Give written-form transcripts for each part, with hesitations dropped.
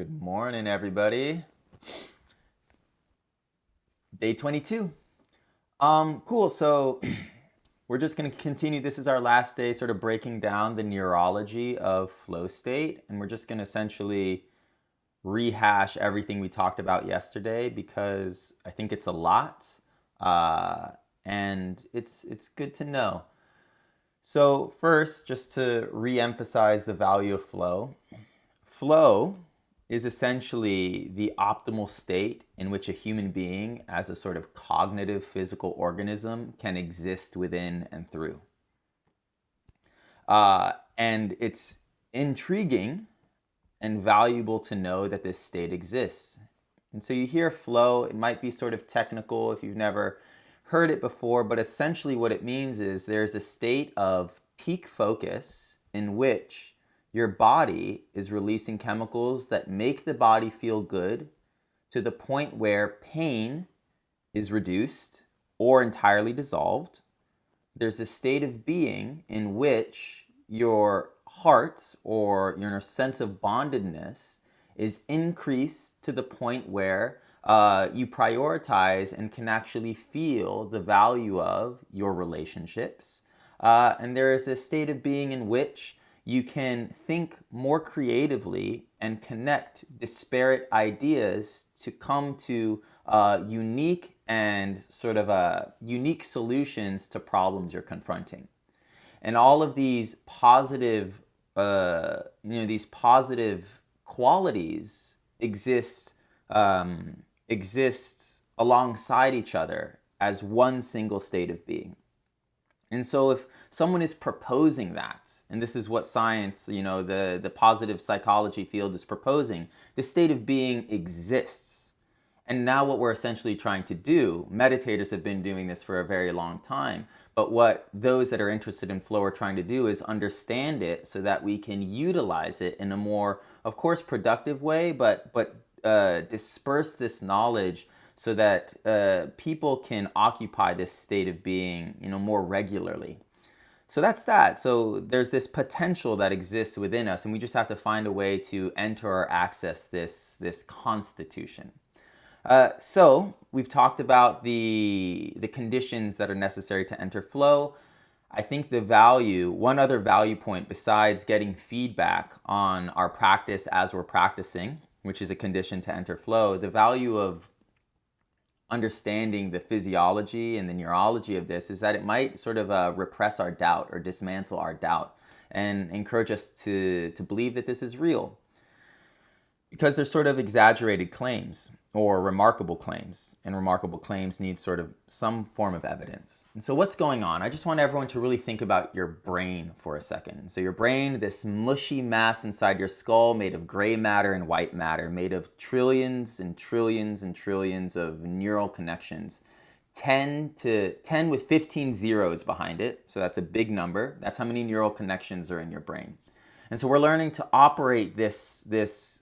Good morning, everybody. Day 22. Cool. So we're just going to continue. This is our last day, sort of breaking down the neurology of flow state, and we're just going to essentially rehash everything we talked about yesterday because I think it's a lot, and it's good to know. So first, just to re-emphasize the value of flow. Flow is essentially the optimal state in which a human being, as a sort of cognitive physical organism, can exist within and through. And it's intriguing and valuable to know that this state exists. And so you hear flow, it might be sort of technical if you've never heard it before, but essentially what it means is there's a state of peak focus in which your body is releasing chemicals that make the body feel good to the point where pain is reduced or entirely dissolved. There's a state of being in which your heart or your sense of bondedness is increased to the point where you prioritize and can actually feel the value of your relationships. And there is a state of being in which you can think more creatively and connect disparate ideas to come to unique and sort of unique solutions to problems you're confronting. And all of these positive, these positive qualities exist alongside each other as one single state of being. And so if someone is proposing that, and this is what science, the positive psychology field is proposing, the state of being exists. And now what we're essentially trying to do, meditators have been doing this for a very long time, but what those that are interested in flow are trying to do is understand it so that we can utilize it in a more, of course, productive way, but disperse this knowledge so that people can occupy this state of being, more regularly. So that's that. So there's this potential that exists within us, and we just have to find a way to enter or access this constitution. So we've talked about the conditions that are necessary to enter flow. I think one other value point besides getting feedback on our practice as we're practicing, which is a condition to enter flow, the value of understanding the physiology and the neurology of this is that it might sort of repress our doubt or dismantle our doubt and encourage us to believe that this is real. Because they're sort of exaggerated claims or remarkable claims, and remarkable claims need sort of some form of evidence. And so what's going on? I just want everyone to really think about your brain for a second. So your brain, this mushy mass inside your skull made of gray matter and white matter, made of trillions and trillions and trillions of neural connections. 10 with 15 zeros behind it, so that's a big number. That's how many neural connections are in your brain. And so we're learning to operate this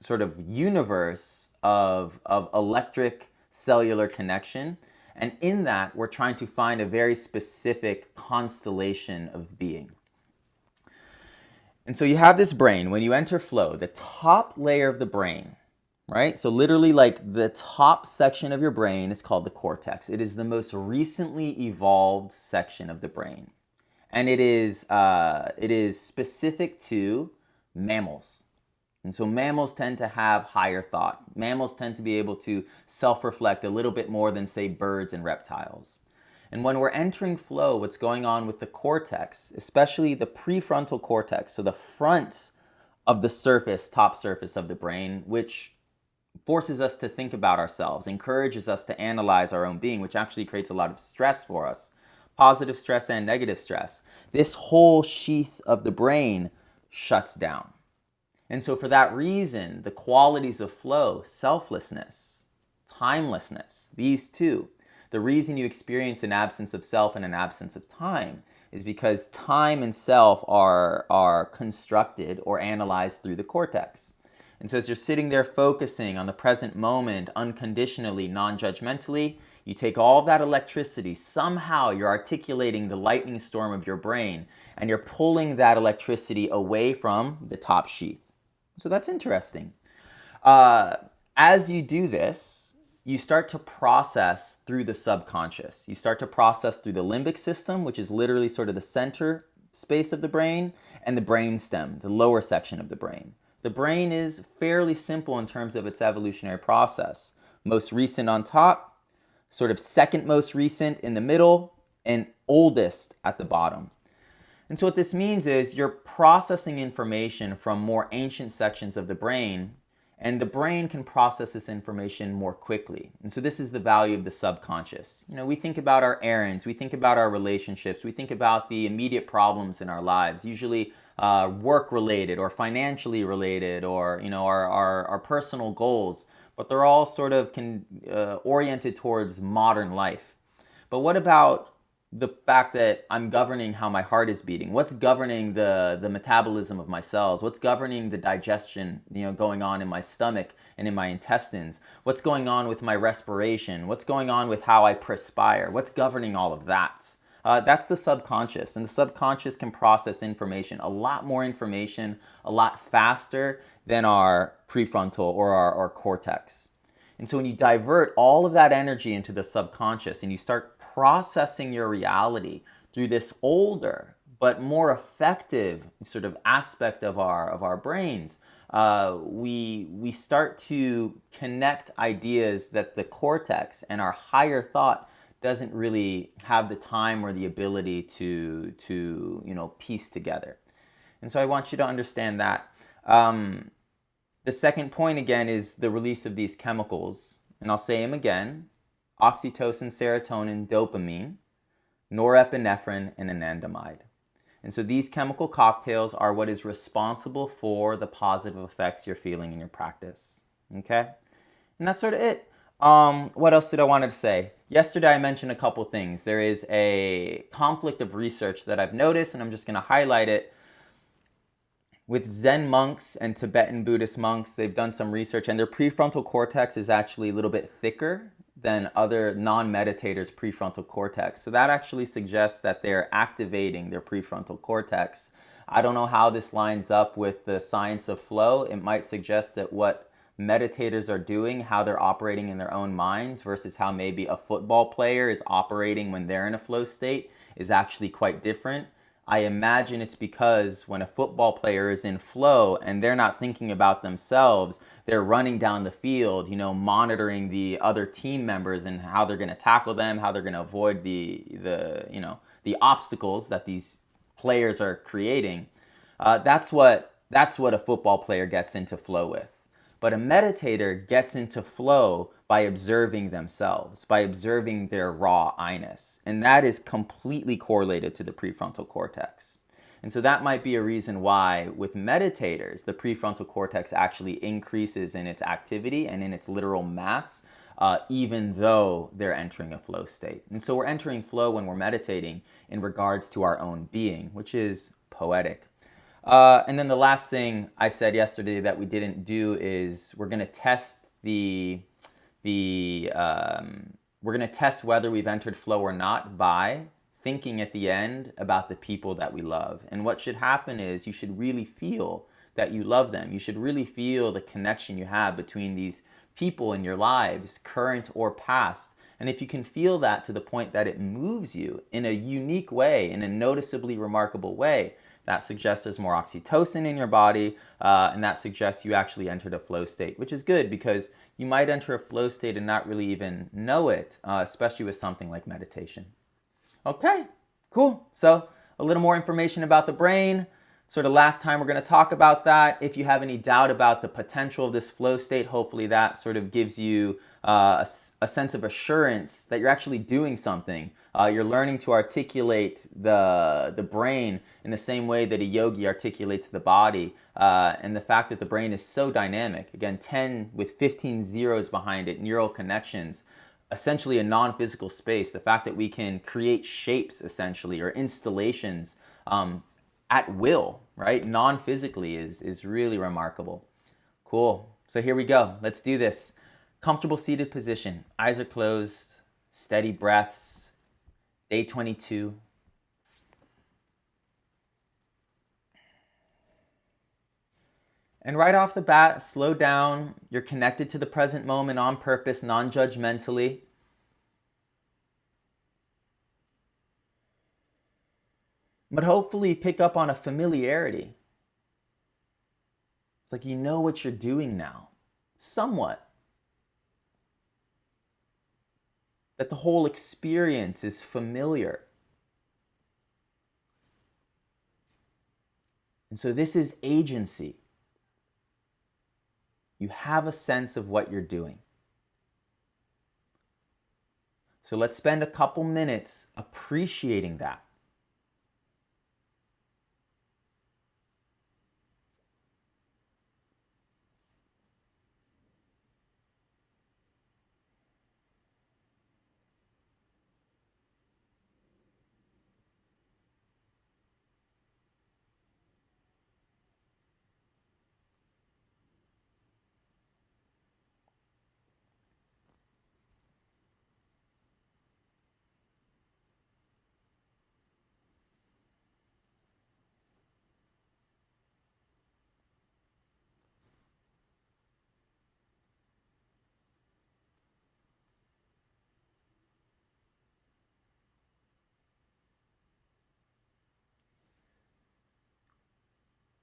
sort of universe of electric cellular connection. And in that, we're trying to find a very specific constellation of being. And so you have this brain. When you enter flow, the top layer of the brain, right? So literally like the top section of your brain is called the cortex. It is the most recently evolved section of the brain. And it is specific to mammals. And so mammals tend to have higher thought. Mammals tend to be able to self-reflect a little bit more than, say, birds and reptiles. And when we're entering flow, what's going on with the cortex, especially the prefrontal cortex, so the front of the top surface of the brain, which forces us to think about ourselves, encourages us to analyze our own being, which actually creates a lot of stress for us, positive stress and negative stress. This whole sheath of the brain shuts down. And so for that reason, the qualities of flow, selflessness, timelessness, these two, the reason you experience an absence of self and an absence of time is because time and self are constructed or analyzed through the cortex. And so as you're sitting there focusing on the present moment, unconditionally, non-judgmentally, you take all of that electricity, somehow you're articulating the lightning storm of your brain, and you're pulling that electricity away from the top sheath. So that's interesting. Uh, as you do this, you start to process through the subconscious. You start to process through the limbic system, which is literally sort of the center space of the brain, and the brainstem, the lower section of the brain. The brain is fairly simple in terms of its evolutionary process. Most recent on top, sort of second most recent in the middle, and oldest at the bottom. And so what this means is you're processing information from more ancient sections of the brain, and the brain can process this information more quickly. And so this is the value of the subconscious. We think about our errands, we think about our relationships, we think about the immediate problems in our lives, usually work related or financially related, or our personal goals, but they're all sort of oriented towards modern life. But what about the fact that I'm governing how my heart is beating? What's governing the metabolism of my cells? What's governing the digestion, going on in my stomach and in my intestines? What's going on with my respiration? What's going on with how I perspire? What's governing all of that? That's the subconscious, and the subconscious can process information, a lot more information, a lot faster than our prefrontal or our cortex. And so when you divert all of that energy into the subconscious and you start processing your reality through this older but more effective sort of aspect of our brains, we start to connect ideas that the cortex and our higher thought doesn't really have the time or the ability to piece together. And so I want you to understand that. The second point, again, is the release of these chemicals. And I'll say them again: oxytocin, serotonin, dopamine, norepinephrine, and anandamide. And so these chemical cocktails are what is responsible for the positive effects you're feeling in your practice. Okay? And that's sort of it. What else did I want to say? Yesterday I mentioned a couple things. There is a conflict of research that I've noticed, and I'm just going to highlight it. With Zen monks and Tibetan Buddhist monks, they've done some research, and their prefrontal cortex is actually a little bit thicker than other non-meditators' prefrontal cortex. So that actually suggests that they're activating their prefrontal cortex. I don't know how this lines up with the science of flow. It might suggest that what meditators are doing, how they're operating in their own minds versus how maybe a football player is operating when they're in a flow state, is actually quite different. I imagine it's because when a football player is in flow and they're not thinking about themselves, they're running down the field, monitoring the other team members and how they're going to tackle them, how they're going to avoid the obstacles that these players are creating. That's what a football player gets into flow with. But a meditator gets into flow by observing themselves, by observing their raw I-ness. And that is completely correlated to the prefrontal cortex. And so that might be a reason why with meditators, the prefrontal cortex actually increases in its activity and in its literal mass, even though they're entering a flow state. And so we're entering flow when we're meditating in regards to our own being, which is poetic. And then the last thing I said yesterday that we didn't do is we're going to test we're going to test whether we've entered flow or not by thinking at the end about the people that we love. And what should happen is you should really feel that you love them. You should really feel the connection you have between these people in your lives, current or past. And if you can feel that to the point that it moves you in a unique way, in a noticeably remarkable way, that suggests there's more oxytocin in your body, and that suggests you actually entered a flow state, which is good because you might enter a flow state and not really even know it, especially with something like meditation. Okay, cool. So a little more information about the brain. Sort of last time we're going to talk about that. If you have any doubt about the potential of this flow state, hopefully that sort of gives you a sense of assurance that you're actually doing something. You're learning to articulate the brain in the same way that a yogi articulates the body. And the fact that the brain is so dynamic, again, 10 with 15 zeros behind it, neural connections, essentially a non-physical space. The fact that we can create shapes, essentially, or installations at will, right? Non-physically is really remarkable. Cool. So here we go. Let's do this. Comfortable seated position. Eyes are closed. Steady breaths. Day 22. And right off the bat, slow down. You're connected to the present moment on purpose, non-judgmentally. But hopefully pick up on a familiarity. It's like you know what you're doing now, somewhat. That the whole experience is familiar. And so this is agency. You have a sense of what you're doing. So let's spend a couple minutes appreciating that.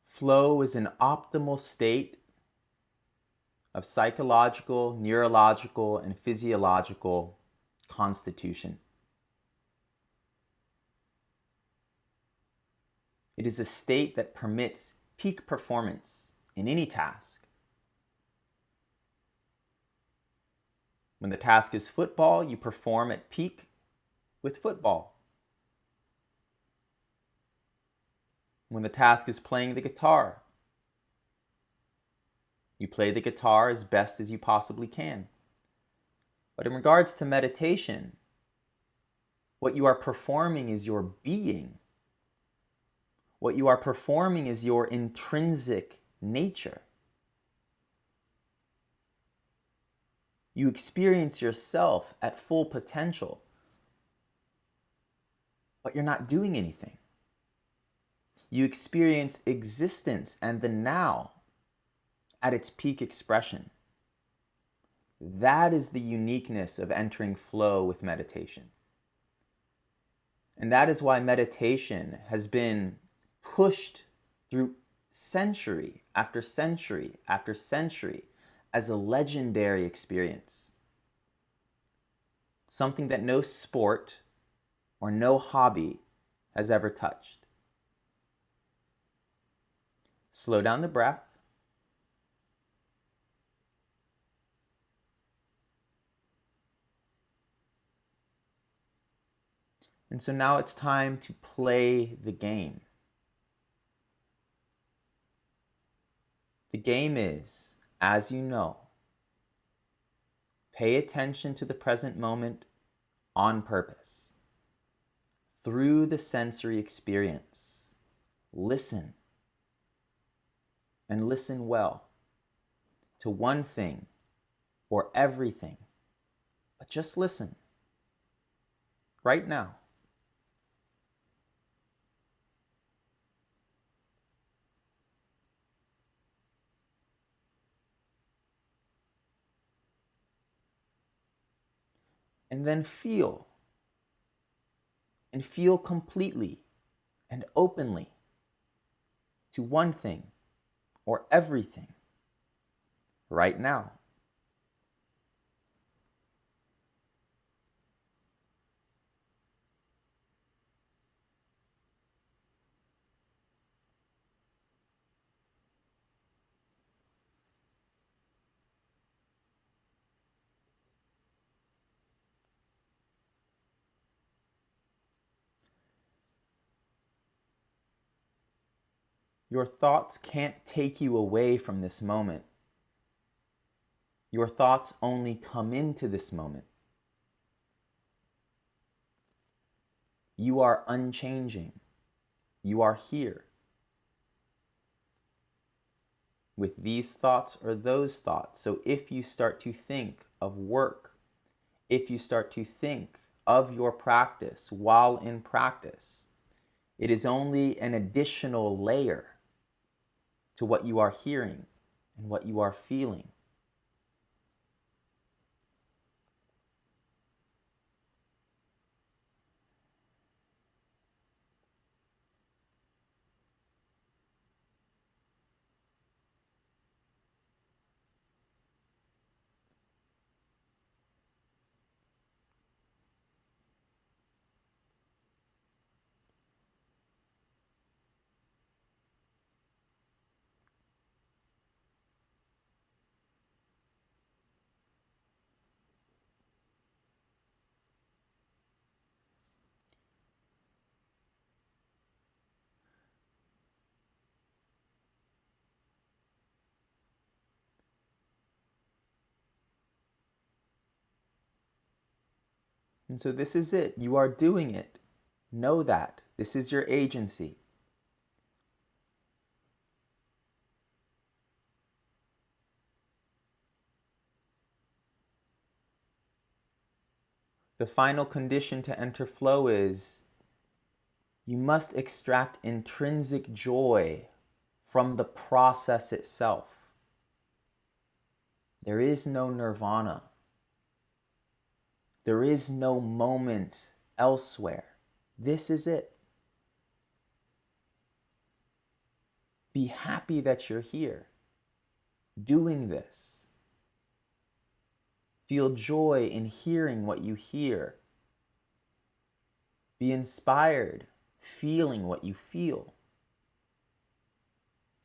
Flow is an optimal state of psychological, neurological, and physiological constitution. It is a state that permits peak performance in any task. When the task is football, you perform at peak with football. When the task is playing the guitar, you play the guitar as best as you possibly can. But in regards to meditation, what you are performing is your being. What you are performing is your intrinsic nature. You experience yourself at full potential, but you're not doing anything. You experience existence and the now at its peak expression. That is the uniqueness of entering flow with meditation. And that is why meditation has been pushed through century after century after century as a legendary experience. Something that no sport or no hobby has ever touched. Slow down the breath. And so now it's time to play the game. The game is, as you know, pay attention to the present moment on purpose. Through the sensory experience, listen. And listen well to one thing or everything, but just listen right now. And then feel, and feel completely and openly to one thing or everything right now. Your thoughts can't take you away from this moment. Your thoughts only come into this moment. You are unchanging. You are here. With these thoughts or those thoughts. So if you start to think of work, if you start to think of your practice while in practice, it is only an additional layer to what you are hearing and what you are feeling. And so this is it. You are doing it. Know that. This is your agency. The final condition to enter flow is you must extract intrinsic joy from the process itself. There is no nirvana. There is no moment elsewhere. This is it. Be happy that you're here, doing this. Feel joy in hearing what you hear. Be inspired, feeling what you feel.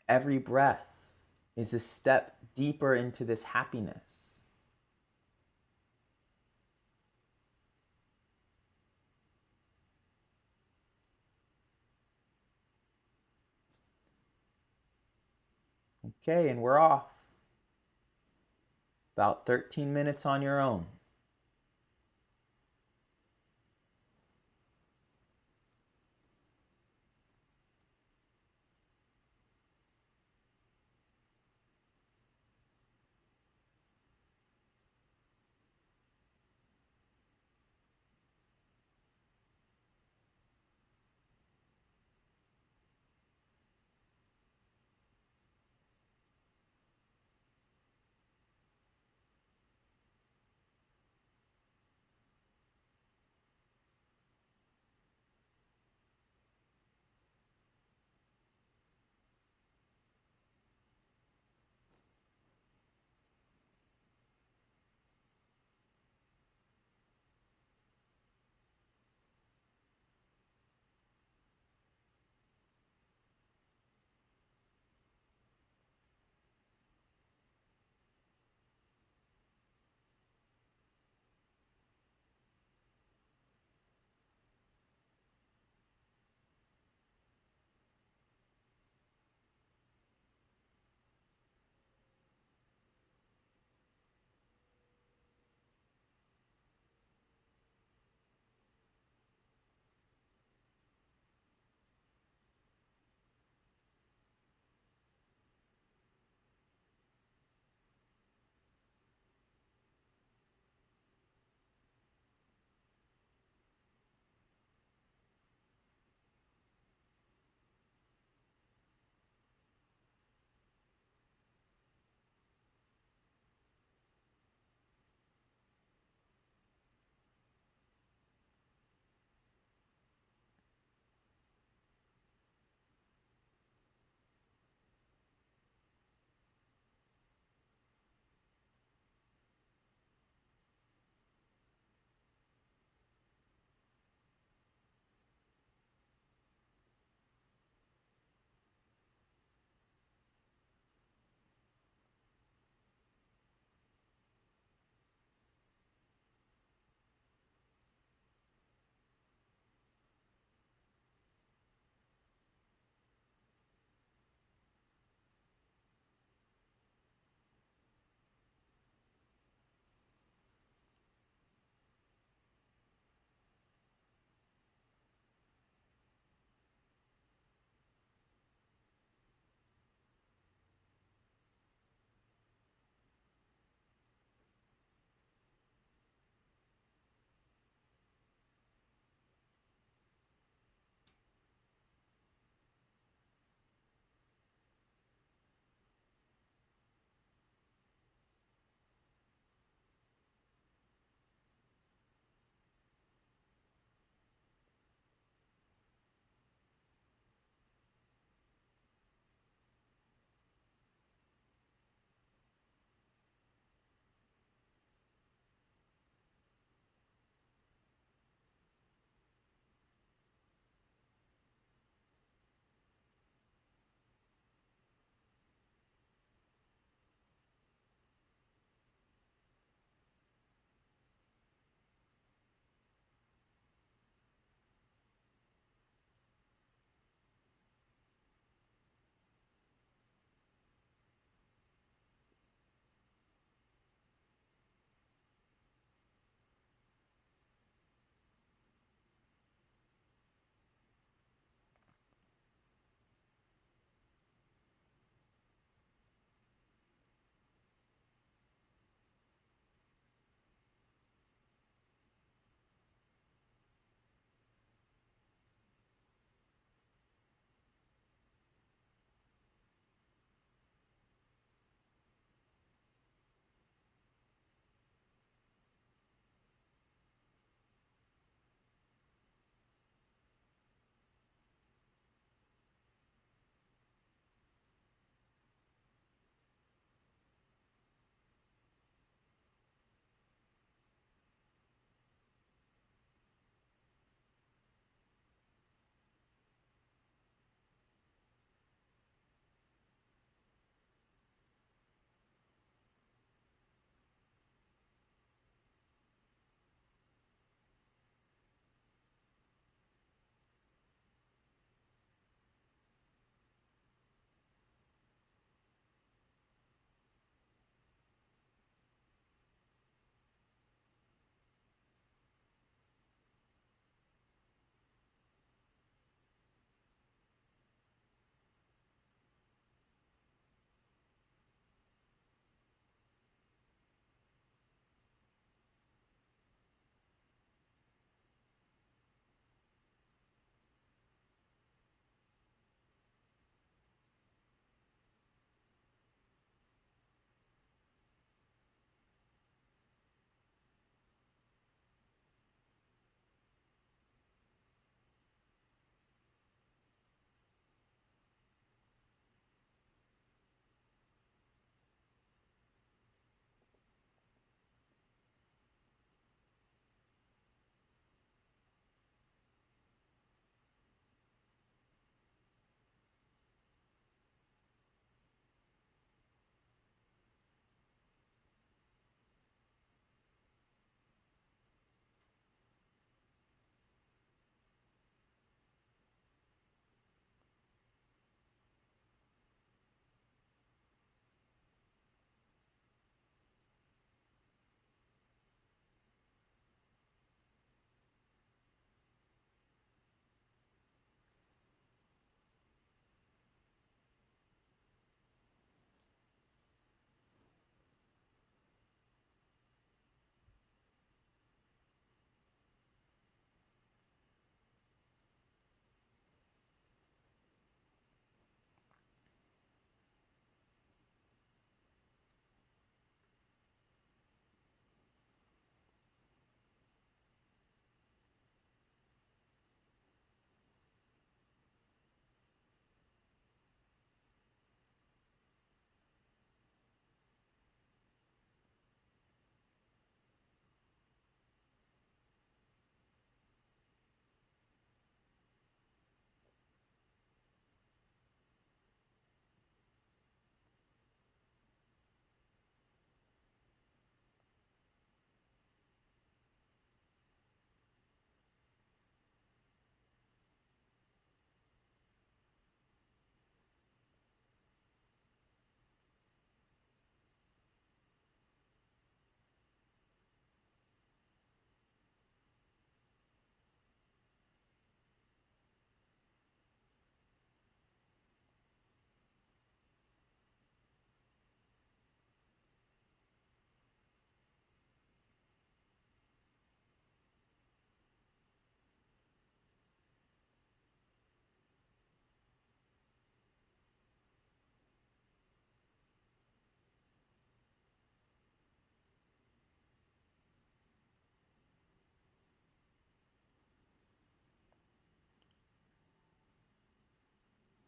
Every breath is a step deeper into this happiness. Okay, and we're off. About 13 minutes on your own.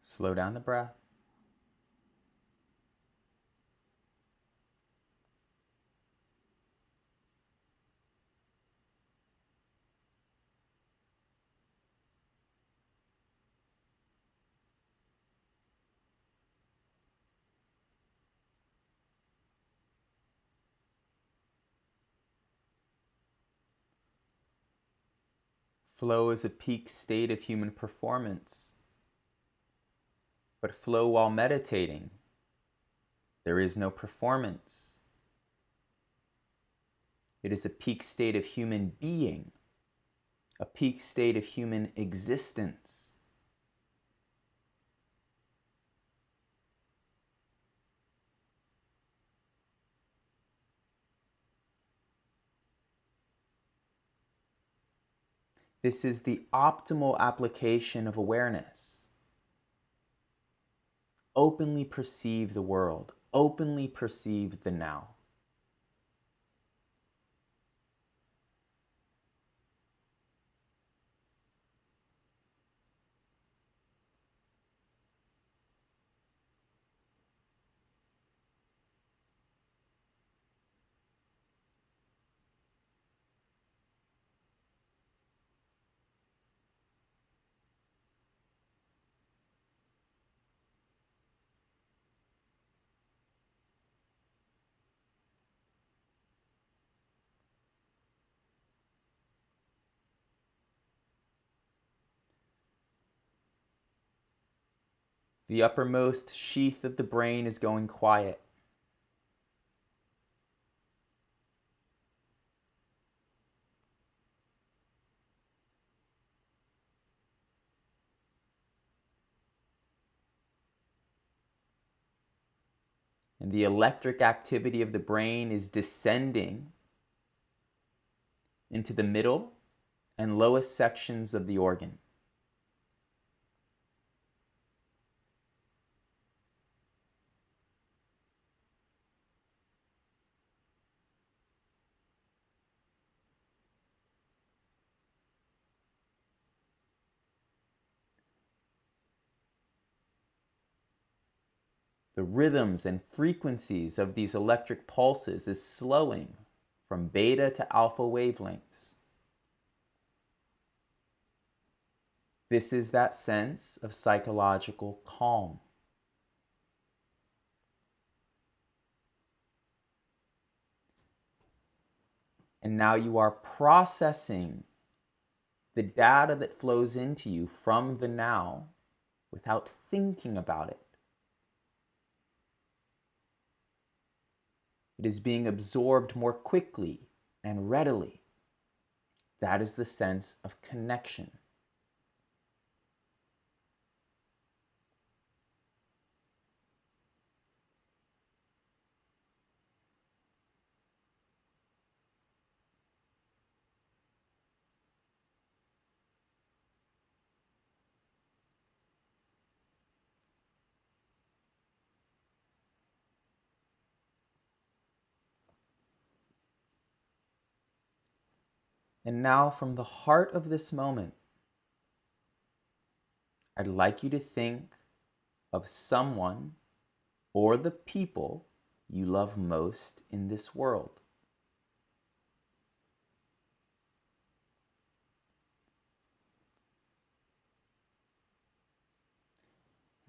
Slow down the breath. Flow is a peak state of human performance. But flow while meditating, there is no performance. It is a peak state of human being, a peak state of human existence. This is the optimal application of awareness. Openly perceive the world, openly perceive the now. The uppermost sheath of the brain is going quiet. And the electric activity of the brain is descending into the middle and lowest sections of the organ. The rhythms and frequencies of these electric pulses is slowing from beta to alpha wavelengths. This is that sense of psychological calm. And now you are processing the data that flows into you from the now without thinking about it. It is being absorbed more quickly and readily. That is the sense of connection. And now, from the heart of this moment, I'd like you to think of someone or the people you love most in this world.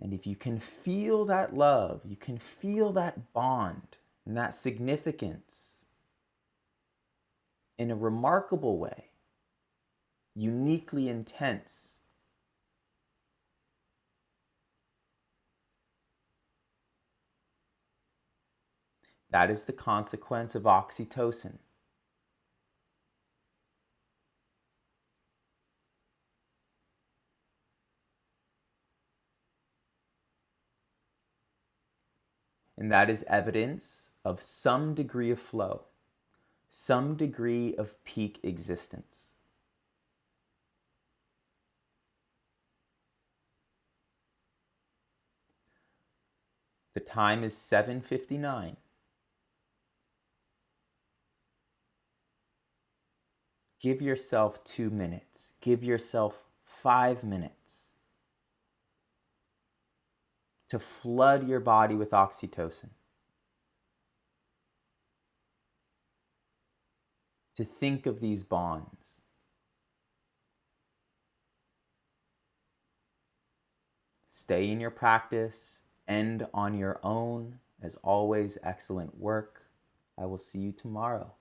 And if you can feel that love, you can feel that bond and that significance in a remarkable way, uniquely intense, that is the consequence of oxytocin. And that is evidence of some degree of flow, some degree of peak existence. The time is 7:59. Give yourself 2 minutes. Give yourself 5 minutes. to flood your body with oxytocin, to think of these bonds. Stay in your practice, end on your own. As always, excellent work. I will see you tomorrow.